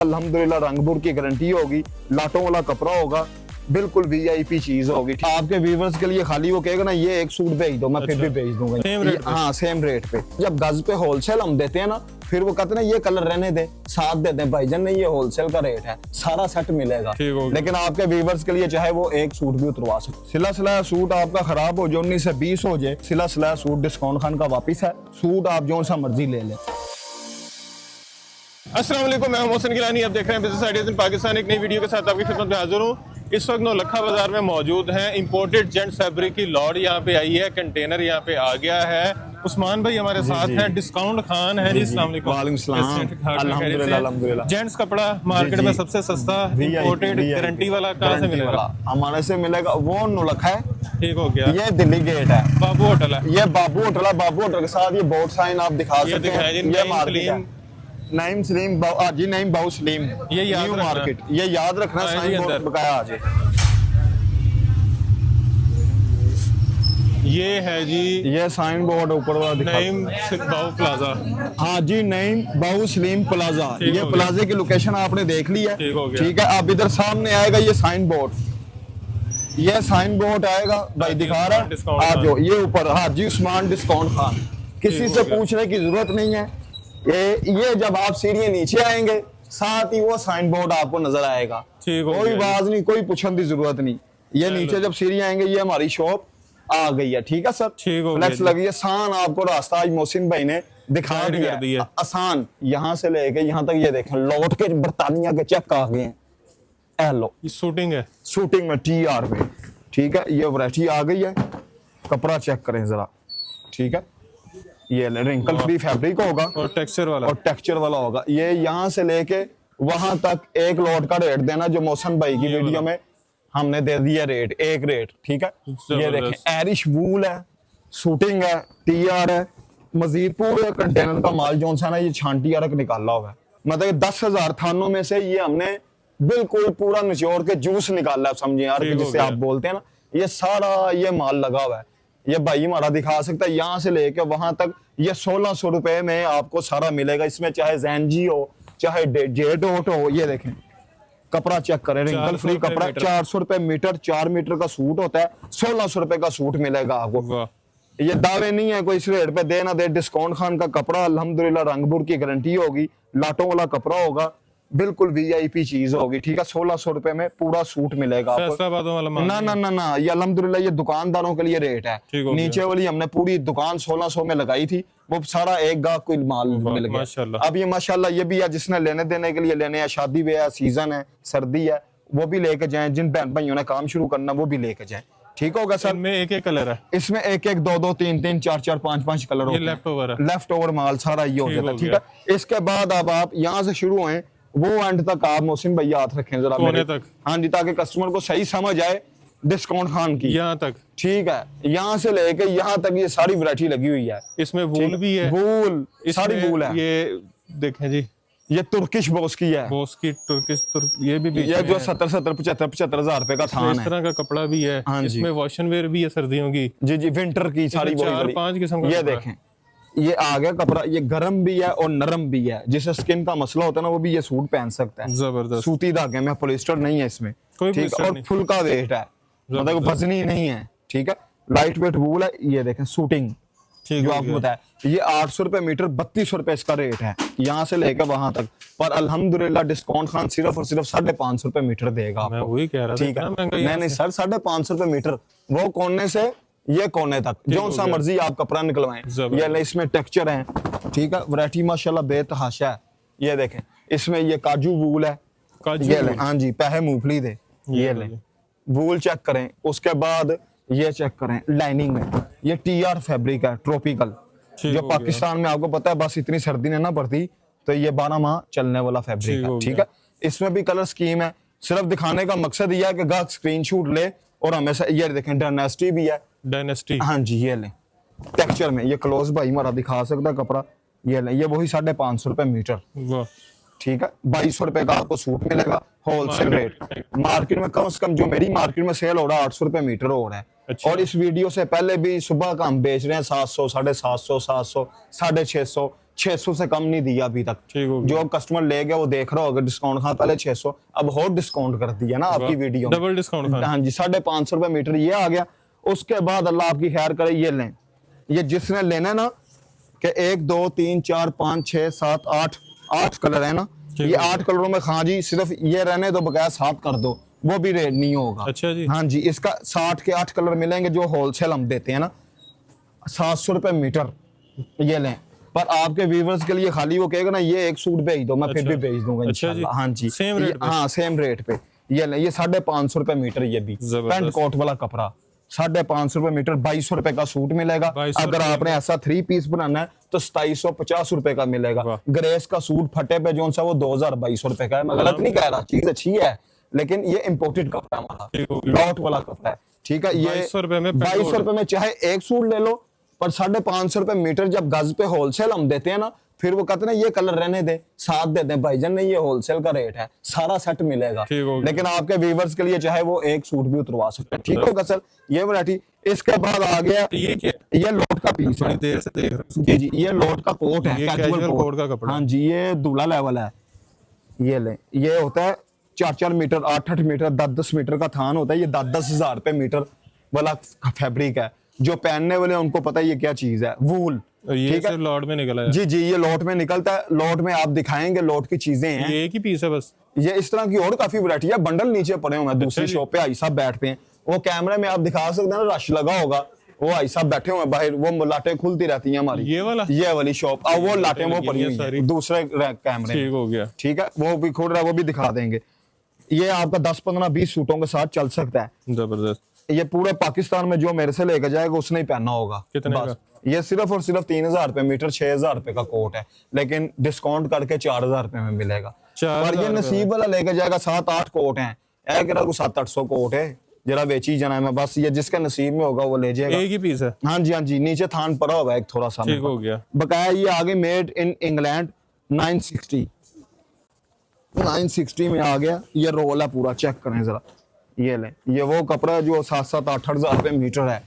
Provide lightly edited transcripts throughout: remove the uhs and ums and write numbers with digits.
अल्हम्दुलिल्लाह रंगपुर की गारंटी होगी, लाटों वाला कपड़ा होगा, बिल्कुल वीआईपी चीज होगी। आपके व्यूवर्स के लिए खाली वो कहेगा ना ये एक सूट भेज दो, मैं फिर भी भेज दूंगा। हाँ सेम रेट पे। जब गज पे होलसेल हम देते हैं ना, फिर वो कहते हैं ना ये कलर रहने दे, साथ देते हैं भाईजान नहीं ये होलसेल का रेट है, सारा सेट मिलेगा। लेकिन आपके व्यूवर्स के लिए चाहे वो एक सूट भी उतरवा सकते। सिला सिलाया सूट आपका खराब हो जाए 19 से 20 हो जाए, सिला सिलाया सूट डिस्काउंट खान का वापिस है, सूट आप जो सा मर्जी ले लें। अस्सलाम वालेकुम, मैं मोहसिन गिलानी, आप देख रहे हैं बिजनेस आइडियाज इन पाकिस्तान। एक नई वीडियो के साथ आपकी खिदमत में हाजिर हूँ। इस वक्त नौलखा बाजार में मौजूद हैं। इंपोर्टेड जेंट फैब्रिक की लॉड यहाँ पे आई है, कंटेनर यहाँ पे आ गया है। उस्मान भाई हमारे साथ हैं, डिस्काउंट खान है जी। अस्सलाम वालेकुम। अल्हम्दुलिल्लाह। जेंट्स कपड़ा मार्केट में सबसे सस्ता इंपोर्टेड गारंटी वाला कहाँ से मिलेगा? हमारे से मिलेगा वो नौलखा है, ठीक हो गया। ये दिल्ली गेट है, बाबू होटल है, ये बाबू होटल है। बाबू होटल के साथ ये बोर्ड साइन आप दिखा सकते हैं। ये मार्केट है नईम सलीम जी, नईम बाऊ सलीम, ये न्यू मार्केट, ये याद रखना। साइन बोर्ड बकाया आ जाए। ये है जी, ये साइन बोर्ड ऊपर वाला दिखा। नईम बाऊ प्लाजा। हाँ जी, नईम बाऊ सलीम प्लाजा। ये प्लाजे की लोकेशन आपने देख ली है, ठीक है। अब इधर सामने आएगा ये साइन बोर्ड, ये साइन बोर्ड आएगा भाई दिखा रहा है आप जो ये ऊपर। हाँ जी, उस्मान डिस्काउंट खान, किसी से पूछने की जरूरत नहीं है। ये जब आप सीढ़ियां नीचे आएंगे साथ ही वो साइन बोर्ड आपको नजर आएगा, कोई बात नहीं, कोई पूछने की जरूरत नहीं। ये नीचे जब सीढ़ियां आएंगे ये हमारी शॉप आ गई है, ठीक है सर। फ्लेक्स लगी है, आसान आपको रास्ता आज मोहसिन भाई ने दिखा दिया, आसान। यहाँ से लेके यहाँ तक ये देखें, लौट के बरतानिया के चेक आ गए हैं। लो शूटिंग है, शूटिंग में TR में, ठीक है। ये वैरायटी आ गई है, कपड़ा चेक करें जरा, ठीक है। ये रिंकल फ्री फैब्रिक होगा और टेक्सचर वाला होगा। ये यहाँ से लेके वहां तक एक लॉट का रेट देना जो मोहसिन भाई की वीडियो में हमने दे दिया रेट, एक रेट, ठीक है। ये देखें एरिश वूल है, शूटिंग है, TR है, मजीद पूरे कंटेनर का माल जो सा ना ये छांटी अरक निकाला हुआ है। मतलब 10,000 थानों में से ये हमने बिल्कुल पूरा निचोड़ के जूस निकाला है, समझे यार, जिससे आप बोलते हैं ना, ये सारा ये माल लगा हुआ है। ये भाई हमारा दिखा सकता है, यहाँ से लेके वहां तक ये 1600 रुपए में आपको सारा मिलेगा। इसमें चाहे जैनजी हो चाहे जेडोट हो। ये देखें कपड़ा चेक करें, रिंकल फ्री कपड़ा, 400 रुपए मीटर, 4 मीटर का सूट होता है, 1600 रुपए का सूट मिलेगा आपको। ये दावे नहीं है कोई इस रेट पे दे ना दे। डिस्काउंट खान का कपड़ा अल्हम्दुलिल्लाह रंगपुर की गारंटी होगी, लाटों वाला कपड़ा होगा, बिल्कुल वीआईपी चीज होगी, ठीक है। 1600 रुपए में पूरा सूट मिलेगा आपको। ना ये अल्हम्दुलिल्लाह ये दुकानदारों के लिए रेट है। नीचे वाली हमने पूरी दुकान 1600 में लगाई थी, वो सारा एक गाहक को माल मिल गया। अब ये माशाल्लाह ये भी है, जिसने लेने देने के लिए लेने हैं, शादी ब्याह सीजन है, सर्दी है, वो भी लेके जाए। जिन बहन भाइयों ने काम शुरू करना वो भी लेके जाए, ठीक होगा सर। इनमें एक कलर है, इसमें एक 2 3 3 4 4 5 5 कलर होते हैं। लेफ्ट ओवर माल सारा ये हो जाता है, ठीक है। इसके बाद अब आप यहाँ से शुरू हुए वो एंड तक आप मोहसिन भैया हाथ रखें जरा मेरे तक, हाँ जी, ताकि कस्टमर को सही समझ आए डिस्काउंट खान की यहाँ तक, ठीक है। यहाँ से लेके यहाँ तक ये सारी वैरायटी लगी हुई है। इसमें वूल भी है, वूल सारी वूल है। ये देखें जी, ये तुर्किश बॉस की है, बॉस की तुर्किश ये भी ये जो 70-75 हजार रुपए का थान है। इस तरह का कपड़ा भी है, इसमें वॉशन वेयर भी है सर्दियों की, जी जी, विंटर की सारी 4-5 किस्म का। ये देखें ये आ गया कपड़ा, ये गर्म भी है और नरम भी है। जिसे स्किन का मसला होता है ना वो भी ये सूट पहन सकता है। जबरदस्त सूती धागे में, पॉलिस्टर नहीं है इसमें, ठीक है। और फुल का वेट है, मतलब वजनी नहीं है, ठीक है। लाइट वेट वूल है। ये देखें शूटिंग जो आपको बताया, ये 800 रुपए मीटर, 3200 रुपए इसका रेट है यहाँ से लेकर वहां तक। पर अल्हम्दुलिल्लाह डिस्काउंट खान सिर्फ और सिर्फ 550 रुपए मीटर देगा आपको, ठीक है। नहीं सर, 550 रुपए मीटर, वो कोने से ये कोने तक जो सा मर्जी आप कपड़ा निकलवाएं। ये इसमें टेक्सचर है, ठीक है। वैरायटी माशाल्लाह बेतहाशा है। ये देखें इसमें ये काजू वूल है, ये ले, हाँ जी, पहले मूंगफली दे, ये ले वूल चेक करें। उसके बाद ये चेक करें लाइनिंग में, ये TR फैब्रिक है, ट्रॉपिकल, जो पाकिस्तान में आपको पता है बस इतनी सर्दी ने ना पड़ती तो ये 12 माह चलने वाला फैब्रिक है, ठीक है। इसमें भी कलर स्कीम है, सिर्फ दिखाने का मकसद यह है कि गाहक स्क्रीनशॉट ले और हमेशा। ये देखें डायनेस्टी भी है, डायनेस्टी, हाँ जी, ये लें टेक्सचर में। ये क्लोज भाई हमारा दिखा सकता है कपड़ा, ये लें, ये वही 550 रुपए मीटर, ठीक है। 2200 रुपए का आपको सूट मिलेगा, होलसेल रेट। मार्केट में कम से कम जो मेरी मार्केट में सेल हो रहा है 800 रुपए मीटर हो रहा है। अच्छा। और इस वीडियो से पहले भी सुबह का हम बेच रहे हैं 700, 750, 700, 650, 600 से कम नहीं दिया अभी तक। ठीक हो गया। जो कस्टमर ले गया वो देख रहा होगा डिस्काउंट खान, पहले 600 अब और डिस्काउंट कर दिया ना आपकी वीडियो में, डबल डिस्काउंट खान। हाँ जी, 550 रुपए मीटर ये आ गया। उसके बाद अल्लाह आपकी खैर करे ये लें, ये जिसने लेना ना कि 1 2 3 4 5 6 7 8 कलर है ना, ये 8 कलरों में खां जी सिर्फ ये रहने दो, बकाया 7 कर दो, वो भी रेट नहीं होगा। अच्छा जी। हाँ जी, इसका 60 के 8 कलर मिलेंगे जो होलसेल हम देते हैं ना, 700 रुपए मीटर ये लें। पर आपके व्यूवर्स के लिए खाली वो कहेगा ना ये एक सूट भेज दो, मैं फिर भी भेज दूंगा इंशाल्लाह। हाँ जी, सेम रेट पे। हाँ सेम रेट पे ये लें। ये 550 रुपए मीटर, ये भी पेंट कोट वाला कपड़ा 550 रुपए मीटर, 2200 रुपए का सूट मिलेगा। अगर आपने ऐसा 3 पीस बनाना है तो 2750 रुपए का मिलेगा। ग्रेस का सूट फटे पे जो सा वो 2200 रुपए का है। मैं गलत नहीं कह रहा, चीज अच्छी है, लेकिन ये इम्पोर्टेड कपड़ा हमारा लॉट वाला कपड़ा है, ठीक है। ये 2200 रुपए में चाहे एक सूट ले लो, पर 550 रुपए मीटर जब गज पे होलसेल हम देते हैं ना, फिर वो कहते हैं ना ये कलर रहने दे, 7 देते हैं भाईजान, नहीं ये होलसेल का रेट है, सारा सेट मिलेगा। लेकिन आपके व्यूवर्स के लिए चाहे वो एक सूट भी उतरवा सकते हैं, ठीक होगा सर। ये वैरायटी। इसके बाद आ गया ये लोट का पीस है, जी जी, ये लोट का कोट है, कैजुअल कोट का कपड़ा। हाँ जी, ये दूल्हा लेवल है। ये ले, ये होता है 4-4 मीटर, 8-8 मीटर, 10-10 मीटर का थान होता है। ये 10-10 हजार रुपए मीटर वाला फैब्रिक है। जो पहनने वाले उनको पता है ये क्या चीज है, वूल। ठीक है, लॉट में निकला है। जी जी, ये लॉट में निकलता है। लॉट में आप दिखाएंगे लॉट की चीजें हैं। ये एक ही पीस है बस? ये इस तरह की और काफी वैरायटी है। बंडल नीचे पड़े हुए हैं, दूसरी शॉप पे आई साहब बैठते हैं, वो कैमरे में आप दिखा सकते हैं ना, रश लगा होगा, वो आई साहब बैठे हुए हैं बाहर, वो लाटें खुलती रहती हैं हमारी। ये वाली शॉप, अब वो लाटें वो पड़ी हुई है दूसरे कैमरे। ठीक हो गया, ठीक है, वो भी खुल रहा है, वो भी दिखा देंगे। ये आपका 10-15-20 सूटों के साथ चल सकता है, जबरदस्त। ये पूरे पाकिस्तान में जो मेरे से लेकर जाएगा उसने ही पहना होगा। कितने का? ये सिर्फ और सिर्फ 3000 रुपए मीटर, 6000 रुपए का कोट है, लेकिन डिस्काउंट करके 4000 रुपए में मिलेगा। और ये नसीब वाला लेकर जाएगा, 7-8 कोट हैं, 700-800 कोट है, जरा बेची जाना है। बस ये जिसका नसीब में होगा वो ले जाएगा। एक ही पीस है? हाँ जी हाँ जी, नीचे थान पड़ा होगा एक थोड़ा सा, ठीक हो गया। बकाया ये आगे मेड इन इंग्लैंड 960 में आ गया। ये रोल है पूरा, चेक करें जरा, ये लें। ये वो कपड़ा है जो 7-7-8 हजार रुपए मीटर है,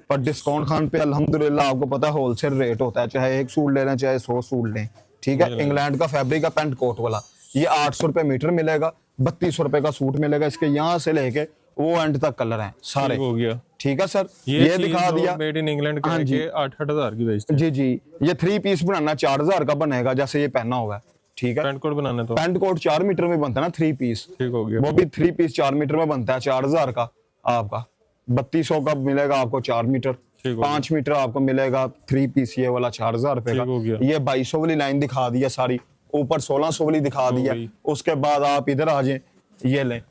पर डिस्काउंट खान पे अल्हम्दुलिल्लाह आपको पता है होलसेल रेट होता है, चाहे एक सूट ले लें चाहे 100 सूट लें, ठीक है। इंग्लैंड का फैब्रिक का पेंट कोट वाला, ये 800 रुपए मीटर मिलेगा, 3200 रुपए का सूट मिलेगा। इसके यहाँ से लेके वो एंड तक कलर हैं सारे, हो गया। ठीक है सर, ये दिखा दिया मेड इन इंग्लैंड के 8-8 हजार की बेचते हैं। जी जी, ये 3 पीस बनाना 4000 का बनेगा, जैसे ये पहना हुआ है, ठीक है। पेंट कोट बनाना तो पेंट कोट 4 मीटर में बनता है ना, 3 पीस, ठीक हो गया। वो भी 3 पीस 4 मीटर में बनता है, 4000 का आपका। 3200 का मिलेगा आपको 4 मीटर, 5 मीटर आपको मिलेगा 3 पीस ये वाला 4000 रुपए का। ये 2200 वाली लाइन दिखा दिया सारी, ऊपर 1600 वाली दिखा दिया। उसके बाद आप इधर आ जाए, ये लें,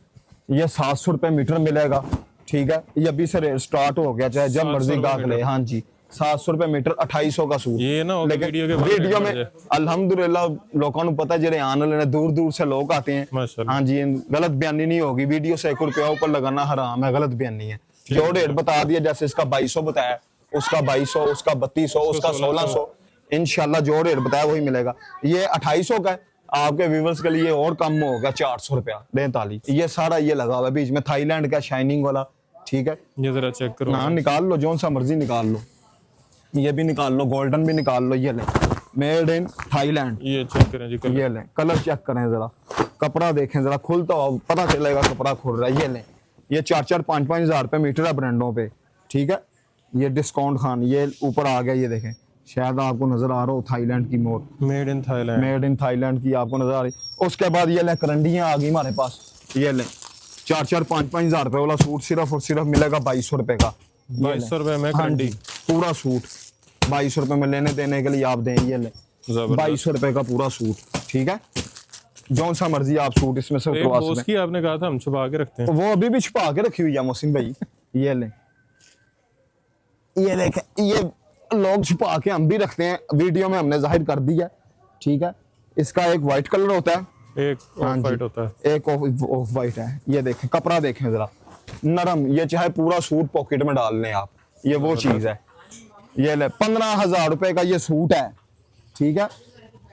ये 700 रुपए मीटर मिलेगा, ठीक है। ये अभी से रेट स्टार्ट हो गया, चाहे जब मर्जी गाहक ले। हाँ जी, 700 रुपए मीटर, 2800 का सूट। ये ना लेकिन वीडियो में अल्हम्दुलिल्लाह लोगों को पता है, जेरे आने वाले दूर दूर से लोग आते हैं। हाँ जी, गलत बयानी नहीं होगी, वीडियो से 1 रुपया ऊपर लगाना हराम है, गलत बयानी है। जो रेट बता दिया, जैसे इसका 2200 बताया, उसका 2200, उसका 3200, उसका 1600, इंशाल्लाह जो रेट बताया वही मिलेगा। ये 2800 का है, आपके व्यूवर्स के लिए और कम होगा 400 रुपया 43। ये सारा ये लगा हुआ है बीच में, थाईलैंड का शाइनिंग वाला, ठीक है। ये जरा चेक करो, हाँ निकाल लो, जो सा मर्जी निकाल लो, ये भी निकाल लो, गोल्डन भी निकाल लो। ये ले, मेड इन थाईलैंड, ये चेक करें जी, ये ले, कलर चेक करें जरा, कपड़ा देखें जरा, खुलता हो पता चलेगा कपड़ा खुल रहा है। ये ले, ये 4-5 हजार रुपए मीटर है ब्रांडों पे, ठीक है। ये डिस्काउंट खान, ये ऊपर आ गया, ये देखें, शायद आपको नजर आ रहा हो, थाईलैंड की मोर, मेड इन थाईलैंड की आपको नजर आ रही। उसके बाद ये ले, करंडियां आ गई हमारे पास। ये ले, 4-5 हजार रुपए वाला सूट सिर्फ और सिर्फ मिलेगा 2200 रुपए का। 2200 रुपए में करंडी पूरा सूट, 2200 रुपए में लेने देने के लिए आप दें। ये ले, 2200 रुपए का पूरा सूट, ठीक है। जो सा मर्जी आप सूट इसमें से उतरवा सकते हैं। आपने कहा था हम छुपा के रखते हैं, वो अभी भी छुपा के रखी हुई है मोहसिन भाई। ये ले, ये देखें, ये लोग छुपा के हम भी रखते हैं, वीडियो में हमने जाहिर कर दिया, ठीक है। इसका एक व्हाइट कलर होता है, एक ऑफ वाइट होता है, एक ऑफ वाइट है। ये देखें, कपड़ा देखें जरा, नरम, ये चाहे पूरा सूट पॉकेट में डाल लें आप, ये वो चीज है। ये ले, 15,000 रुपए का ये सूट है, ठीक है।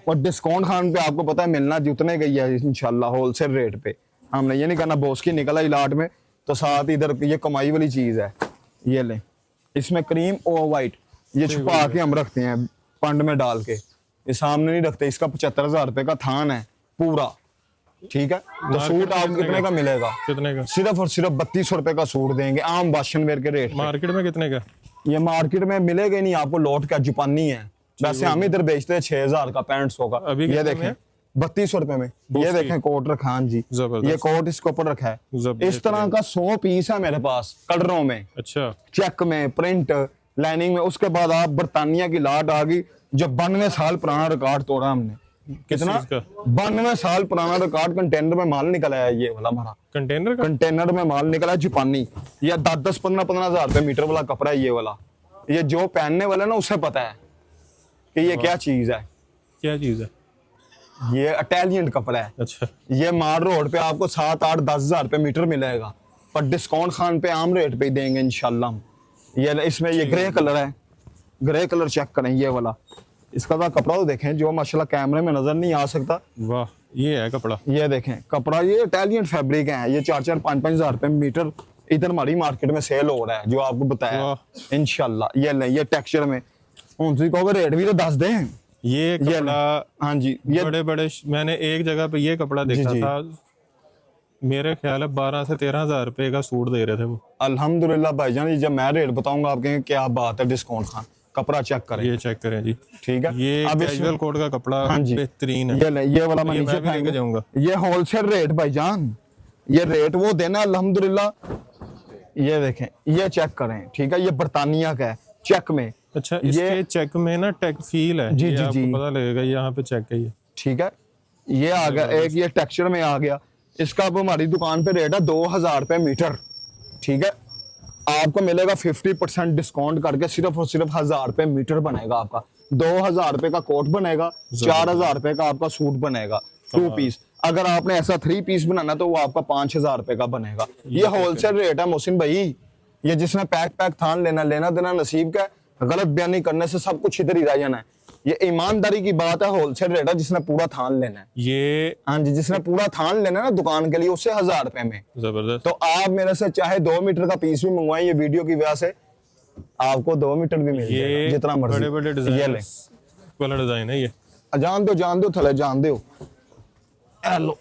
और डिस्काउंट खान पे आपको पता है मिलना जितने गई है इंशाल्लाह होलसेल रेट पे। हमने ये नहीं करना बॉस की निकला इलाट में तो साथ इधर ये कमाई वाली चीज है। ये ले, इसमें क्रीम और वाइट, ये छुपा के हम रखते हैं पंड में डाल के, ये सामने नहीं रखते, इसका 75,000 रुपए का थान है पूरा, ठीक है। तो सूट आपको कितने का मिलेगा? कितने का? सिर्फ और सिर्फ 3200 रुपए का सूट देंगे, आम बाशन वेयर के रेट। मार्केट में कितने का? ये मार्केट में मिलेगा ही नहीं आपको, लौट का जापानी है, वैसे हम इधर बेचते हैं 6000 का 6500 का। अभी ये देखें 3200 रुपए में, ये देखें कोट रखा, हाँ जी ये कोट इसके ऊपर रखा है। इस तरह का 100 पीस है मेरे पास कलरों में, अच्छा, चेक में, प्रिंट, लाइनिंग में। उसके बाद आप बरतानिया की लाट आ गई, जो 92 साल पुराना रिकॉर्ड तोड़ा हमने। कितना? 92 साल पुराना रिकॉर्ड कंटेनर में माल निकला है, ये वाला हमारा कंटेनर में माल निकला है जापानी। ये 10 15 हजार रुपए मीटर वाला कपड़ा है ये वाला। ये जो पहनने वाला ना उसे पता है कि ये क्या चीज है। क्या चीज है? ये इटालियन कपड़ा है। अच्छा, ये मार रोड पे आपको 7 8 10 हजार रुपए मीटर मिलेगा, पर डिस्काउंट खान पे आम रेट पे ही देंगे इंशाल्लाह। ये इसमें ये ग्रे कलर है, ग्रे कलर चेक करें ये वाला। इसका तो कपड़ा तो देखें जो माशाल्लाह कैमरे में नजर नहीं आ सकता। वाह, ये है कपड़ा। ये देखें कपड़ा, ये इटालियन फैब्रिक है। ये 4 5 हजार रुपए मीटर इधर हमारी मार्केट में सेल हो रहा है, जो आपको बताया इंशाल्लाह। ये नहीं, ये टेक्सचर में उनसे कहोगे रेट भी तो 10 दें। ये कपड़ा, हाँ जी, ये बड़े बड़े, मैंने एक जगह पे ये कपड़ा देखा था, मेरे ख्याल है 12 से 13 हजार रुपए का सूट दे रहे थे वो। अल्हम्दुलिल्लाह भाईजान, जब मैं रेट बताऊंगा आप कहेंगे क्या बात है डिस्काउंट खान। कपड़ा चेक करें, ये चेक करें जी, ठीक है। ये कैजुअल कोट का कपड़ा, हाँ जी बेहतरीन है। ये वाला मैं नीचे लेके जाऊंगा। ये होलसेल रेट भाईजान, ये रेट वो देना अल्हम्दुलिल्लाह। ये देखें, ये चेक करें, ठीक है। ये बरतानिया का है, चेक में। अच्छा, इसके चेक में ना टेक फील है, जी ये जी आपको जी, पता लगेगा यहाँ पे चेक है ये, ठीक है। ये आ गया एक, ये टेक्सचर में आ गया। इसका अब हमारी दुकान पे रेट है 2000 रुपए मीटर, ठीक है। आपको मिलेगा 50% डिस्काउंट करके सिर्फ और सिर्फ 1000 रुपए मीटर बनेगा आपका। 2000 रुपए का कोट बनेगा, 4000 रुपए का आपका सूट बनेगा 2 पीस। अगर आपने ऐसा 3 पीस बनाना तो वो आपका 5000 रुपए का बनेगा। ये होलसेल रेट है मोहसिन भाई। ये जिसने पैक थान लेना देना नसीब का, गलत बयानी करने से सब कुछ इधर ही रह जाना है। ये ईमानदारी की बात है, होलसेल रेट है। जिसने पूरा थान लेना है, ये हाँ जी, जिसने पूरा थान लेना है ना दुकान के लिए, उससे 1000 रुपए में। जबरदस्त। तो आप मेरे से चाहे 2 मीटर का पीस भी मंगवाएं, ये वीडियो की वजह से आपको 2 मीटर भी मिल जाएगा, जितना मर्जी। बड़े बड़े डिजाइन है ये। जान दो थले, जान दो। लो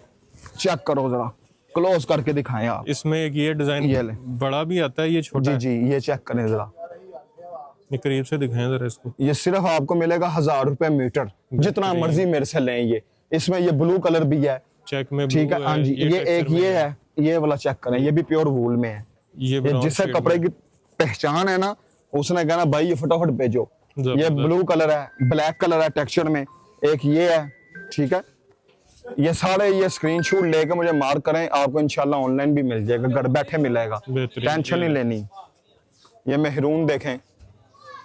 चेक करो जरा, क्लोज करके दिखाएं आप। इसमें एक ये डिजाइन बड़ा भी आता है, ये छोटा। जी, ये चेक करें जरा, करीब से दिखाएं जरा इसको। ये सिर्फ आपको मिलेगा 1000 रुपए मीटर, जितना मर्जी मेरे से लें। ये इसमें ये ब्लू कलर भी है चेक में, ठीक है। हाँ जी, ये एक ये है, ये वाला चेक करें, ये भी प्योर वूल में है। ये जिससे कपड़े की पहचान है ना, उसने कहना भाई ये फटाफट भेजो। ये ब्लू कलर है, ब्लैक कलर है टेक्सचर में, एक ये है, ठीक है। ये सारे ये स्क्रीनशॉट लेके मुझे मार्क करें, आपको इंशाल्लाह ऑनलाइन भी मिल जाएगा, घर बैठे मिलेगा, टेंशन नहीं लेनी। ये मेहरून देखें,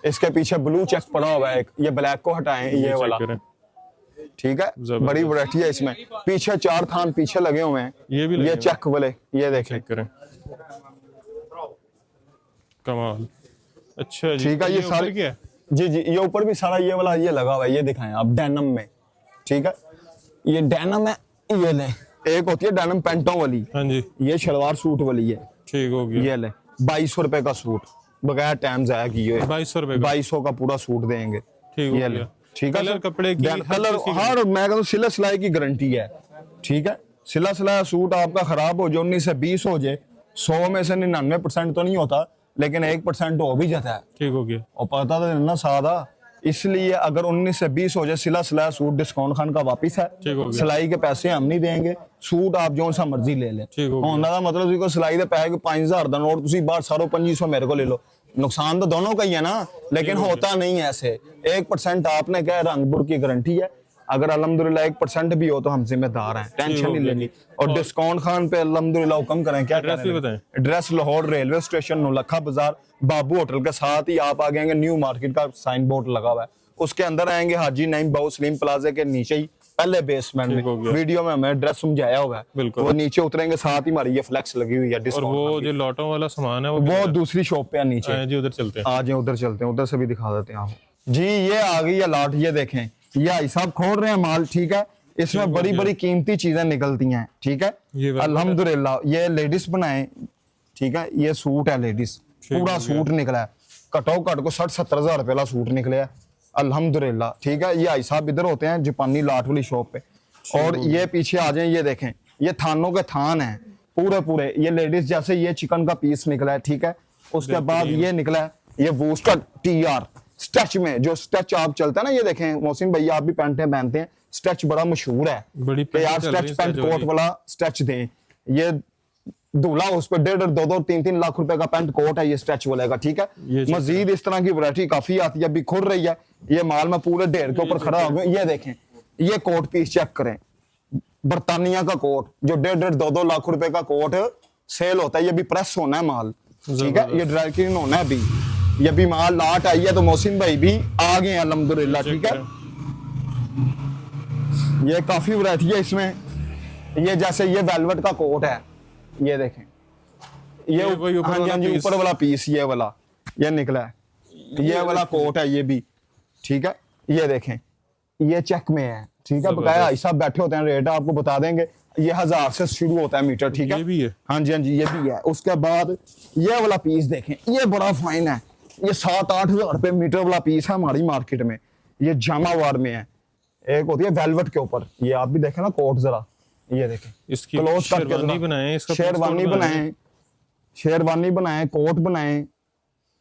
इसके पीछे ब्लू चेक पड़ा हुआ है, ये ब्लैक को हटाएं, ये वाला, ठीक है। बड़ी वैरायटी है इसमें, पीछे 4 थान पीछे लगे हुए हैं, ये चेक वाले, ये देखें, कमाल। अच्छा जी, ठीक है। ये सारे क्या है? जी, ये ऊपर भी सारा ये वाला ये लगा हुआ है, ये दिखाएं आप, डेनिम में, ठीक है। ये डेनिम है, ये ले। एक होती है डेनिम पैंटों वाली, हाँ जी, ये शलवार सूट वाली है, ठीक हो गया। ये ले 2200 रुपए का सूट, बगैर टाइम जाया किए 2200 रुपए, 2200 का पूरा सूट देंगे, ठीक है। ये ठीक है, कलर कपड़े की कलर हर, मैं कहता हूं सिला सिलाई की गारंटी है, ठीक है। सिला सिलाया सूट आपका खराब हो जाए, 19 से 20 हो जाए, 100 में से 99% तो नहीं होता, लेकिन 1% हो भी जाता है, ठीक हो गया। और पता तो ना सादा, इसलिए अगर 19 से 20 हो जाए सिला सिलाया सूट, डिस्काउंट खान का वापिस है, सिलाई के पैसे हम नहीं देंगे, सूट आप जो सा मर्जी ले ले। मतलब सिलाई के पैसे 5000 का नोट तुम बाहर सारो 2500 मेरे को ले लो, नुकसान तो दोनों का ही है ना, लेकिन होता नहीं ऐसे। 1% आपने क्या रंगपुर की गारंटी है, अगर अल्हम्दुलिल्लाह 1% भी हो तो हम जिम्मेदार हैं, टेंशन नहीं लेनी। और डिस्काउंट खान पे अल्हम्दुलिल्लाह हुक्म करें, क्या address Lahore railway station, Naulakha बाजार, बाबू होटल के साथ ही आप आ गएंगे, न्यू मार्केट का साइन बोर्ड लगा हुआ है, उसके अंदर आएंगे, हाजी नईम बाऊ सलीम प्लाजा के नीचे ही पहले बेसमेंट में, वीडियो में हमें एड्रेस समझाया हुआ है, वो नीचे उतरेंगे, साथ ही हमारी ये फ्लेक्स लगी हुई है। और वो जो लॉटों वाला सामान है वो दूसरी शॉप पे है नीचे, जी उधर चलते हैं, आज उधर चलते हैं, उधर से भी दिखा देते हैं आप जी। ये आ गई है लाट, ये देखें, ये भाई साहब खोल रहे हैं माल, ठीक है। इसमें बड़ी बड़ी कीमती चीजें निकलती हैं, ठीक है, अल्हम्दुलिल्लाह। ये लेडीज बनाए, ठीक है, ये सूट है लेडीज, पूरा सूट निकला है, घटो घट को 60-70 हजार रुपए का सूट निकले है, अल्हम्दुलिल्लाह, ठीक है। ये भाई साहब इधर होते हैं जापानी लाट वाली शॉप पे। और ये पीछे आ जाए, ये देखें, ये थानों के थान है पूरे पूरे। ये लेडीज जैसे ये चिकन का पीस निकला है, ठीक है। उसके बाद ये निकला है ये वूस्टर TR स्ट्रेच में, जो स्ट्रेच आप चलता है ना, ये देखें मोहसिन भैया आप भी पैंटें पहनते हैं, स्ट्रेच बड़ा मशहूर है कि यार स्ट्रेच पैंट कोट वाला स्ट्रेच दें। ये दूल्हा उस पर 1.5, 2, 3 लाख रुपए का पैंट कोट है ये स्ट्रेच वाले का, ठीक है। मजीद इस तरह की वैरायटी काफी आती है, अभी खुल रही है। ये माल में पूरे ढेर के ऊपर खड़ा हो गया। ये देखें, ये कोट पीस चेक करें, बरतानिया का कोट जो 1.5, 2 लाख रुपए का कोट सेल होता है। ये भी प्रेस होना है माल, ठीक है। ये ड्राई क्लीन होना है अभी। ये भी माल लाट आई है तो मोहसिन भाई भी आ गए अल्हम्दुलिल्लाह, ठीक है। ये काफी वैरायटी है इसमें। ये जैसे ये वेलवेट का कोट है, ये देखें, ये हाँ जी ऊपर वाला पीस ये वाला ये निकला है, ये वाला कोट है ये भी, ठीक है। ये देखें, ये चेक में है, ठीक है। बकाया भाई साहब बैठे होते हैं, रेट आपको बता देंगे। ये 1000 से शुरू होता है मीटर, ठीक है। ये भी है, हाँ जी ये भी है। उसके बाद ये वाला पीस देखें, ये बड़ा फाइन है। ये 7-8 हजार रुपए मीटर वाला पीस है हमारी मार्केट में। ये जामावार में है। एक होती है वेलवेट के ऊपर, ये आप भी देखें ना कोट जरा, ये देखें, इसकी शेरवानी बनाएं, इसका शेरवानी बनाएं, शेरवानी बनाएं, कोट बनाएं,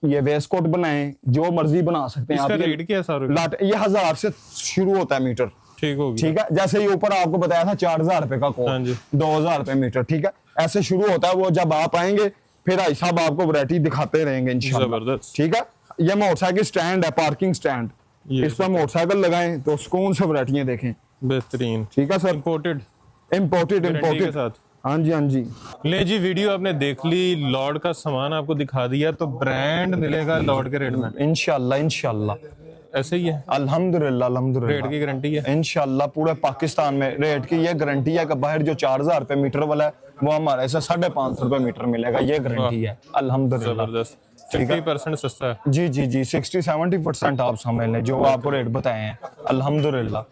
ये वेस्ट कोट बनाएं, जो मर्जी बना सकते हैं आप। इसका रेट क्या है सर? लाट ये 1000 से शुरू होता है मीटर, ठीक हो गया, ठीक है। जैसे ये ऊपर आपको बताया था 4000 रुपए का कोट, 2000 रुपए मीटर, ठीक है। ऐसे शुरू होता है। वो जब आप आएंगे फिर भाई साहब आपको वैरायटी दिखाते रहेंगे इंशाल्लाह, ठीक है। ये मोटरसाइकिल स्टैंड है, पार्किंग स्टैंड, इस पर मोटरसाइकिल लगाएं तो सुकून से वैरायटियां देखें, बेहतरीन, ठीक है सर। इंपोर्टेड इंपोर्टेड, हाँ जी। ले जी, वीडियो आपने देख ली, लॉर्ड का सामान आपको दिखा दिया, तो ब्रांड मिलेगा लॉर्ड के रेट में इंशाल्लाह। ऐसे ही है, अल्हम्दुलिल्लाह। रेट की गारंटी है इंशाल्लाह। पूरे पाकिस्तान में रेट की ये गारंटी है कि बाहर जो 4000 रुपए मीटर वाला है वो हमारे ऐसे 550 रुपए मीटर मिलेगा, ये गारंटी है अल्हम्दुलिल्लाह। जबरदस्त, 50% सस्ता है। जी 60-70% आप समझ लें जो आपको रेट बताए हैं अल्हम्दुलिल्लाह।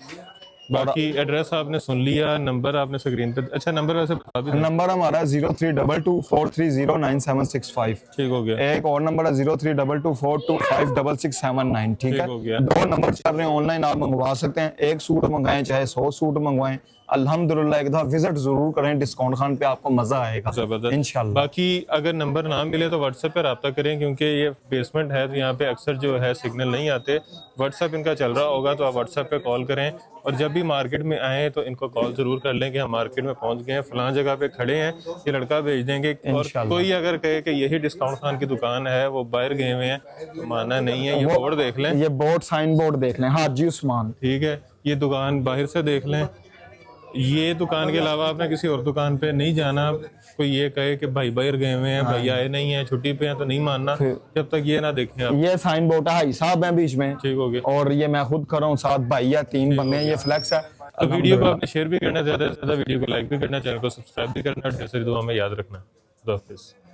बाकी एड्रेस आपने सुन लिया, नंबर आपने स्क्रीन पे, अच्छा नंबर वैसे बता भी, नंबर हमारा 032243096765, ठीक हो गया। एक और नंबर है 0322425667, ठीक है। 2 नंबर चल रहे हैं, ऑनलाइन आप मंगवा सकते हैं। एक सूट मंगाएं चाहे 100 सूट मंगवाएं, अल्हम्दुलिल्लाह एक दफा विजिट जरूर करें, डिस्काउंट खान पे आपको मजा आएगा इंशाल्लाह। बाकी अगर नंबर ना मिले तो व्हाट्सएप पे रब्ता करें, क्योंकि ये बेसमेंट है तो यहाँ पे अक्सर जो है सिग्नल नहीं आते। व्हाट्सएप इनका चल रहा होगा तो आप व्हाट्सएप पे कॉल करें, और जब भी मार्केट में आए तो इनको कॉल जरूर कर लें कि हम मार्केट में पहुंच गए हैं, फलां जगह पे खड़े हैं, ये लड़का भेज देंगे। और कोई अगर कहे कि यही डिस्काउंट खान की दुकान है, वो बाहर गए हुए हैं, तो माना नहीं है। ये बोर्ड देख लें, ये बोर्ड साइन बोर्ड देख लें, हाजी उस्मान, ठीक है। ये दुकान बाहर से देख लें। ये दुकान के अलावा आपने किसी और दुकान पे नहीं जाना। कोई ये कहे कि भाई बाहर गए हुए हैं, भाई आए नहीं है, छुट्टी पे हैं, तो नहीं मानना जब तक ये ना देखें आप। ये साइन बोर्ड है, साहब है बीच में, ठीक हो गया। और ये मैं खुद कर रहा हूँ, 7 भाई या 3 बंदे हैं, ये फ्लेक्स है। तो वीडियो को आपने शेयर भी करना, ज्यादा से ज्यादा वीडियो को लाइक भी करना, चैनल को सब्सक्राइब भी करना, और ढेर सारी दुआ में याद रखना। खुदा हाफिज़।